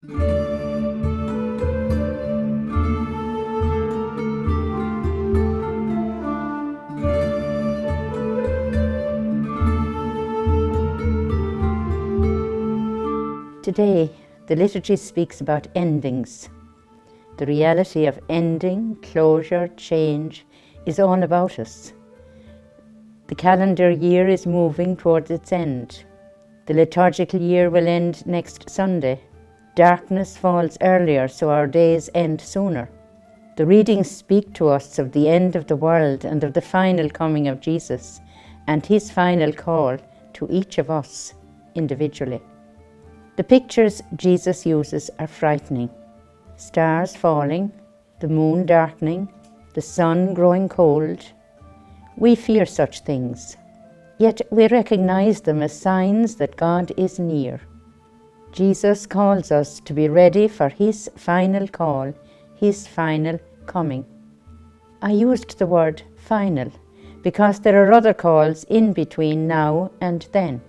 Today, the liturgy speaks about endings. The reality of ending, closure, change is all about us. The calendar year is moving towards its end. The liturgical year will end next Sunday. Darkness falls earlier, so our days end sooner. The readings speak to us of the end of the world and of the final coming of Jesus and his final call to each of us individually. The pictures Jesus uses are frightening. Stars falling, the moon darkening, the sun growing cold. We fear such things, yet we recognize them as signs that God is near. Jesus calls us to be ready for his final call, his final coming. I used the word final because there are other calls in between now and then.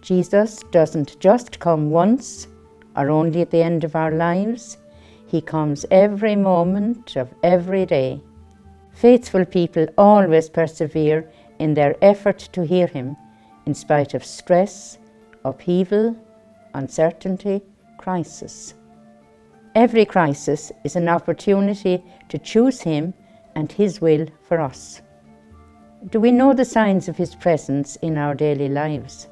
Jesus doesn't just come once or only at the end of our lives. He comes every moment of every day. Faithful people always persevere in their effort to hear him in spite of stress, upheaval, uncertainty, crisis. Every crisis is an opportunity to choose him and his will for us. Do we know the signs of his presence in our daily lives?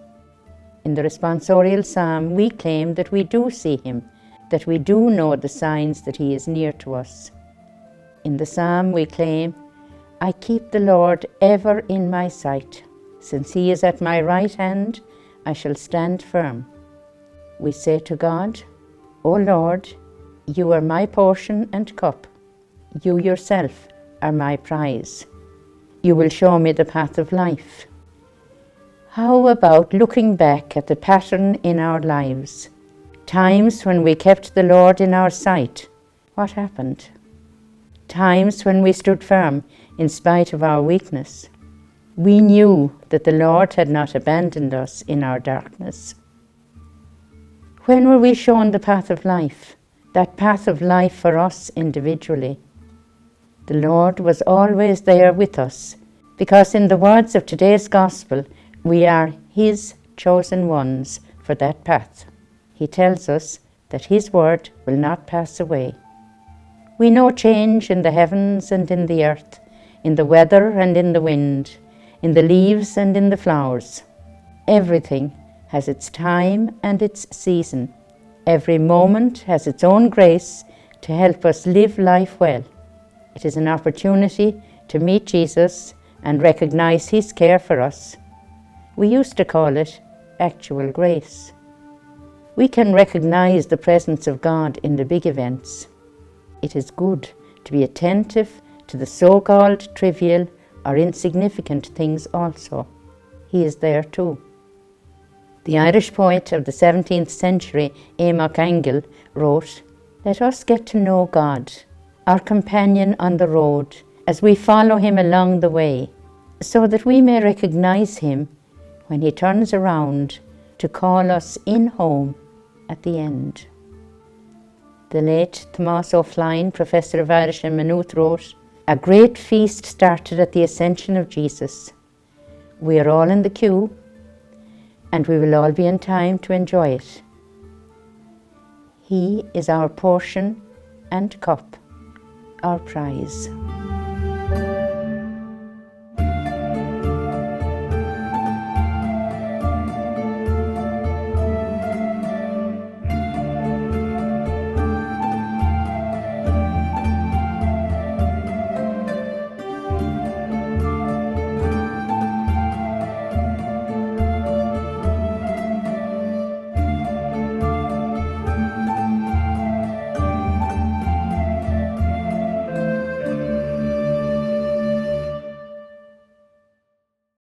In the responsorial psalm, we claim that we do see him, that we do know the signs that he is near to us. In the psalm, we claim, I keep the Lord ever in my sight. Since he is at my right hand, I shall stand firm. We say to God, O Lord, you are my portion and cup. You yourself are my prize. You will show me the path of life. How about looking back at the pattern in our lives? Times when we kept the Lord in our sight. What happened? Times when we stood firm in spite of our weakness. We knew that the Lord had not abandoned us in our darkness. When were we shown the path of life? That path of life for us individually. The Lord was always there with us, because in the words of today's Gospel, we are his chosen ones for that path. He tells us that his word will not pass away. We know change in the heavens and in the earth, in the weather and in the wind, in the leaves and in the flowers. Everything has its time and its season. Every moment has its own grace to help us live life well. It is an opportunity to meet Jesus and recognize his care for us. We used to call it actual grace. We can recognize the presence of God in the big events. It is good to be attentive to the so-called trivial or insignificant things also. He is there too. The Irish poet of the 17th century, Éamonn Angle, wrote, Let us get to know God, our companion on the road, as we follow him along the way, so that we may recognize him when he turns around to call us in home at the end. The late Tomás O'Flynn, professor of Irish and Maynooth, wrote, A great feast started at the ascension of Jesus. We are all in the queue, and we will all be in time to enjoy it. He is our portion and cup, our prize.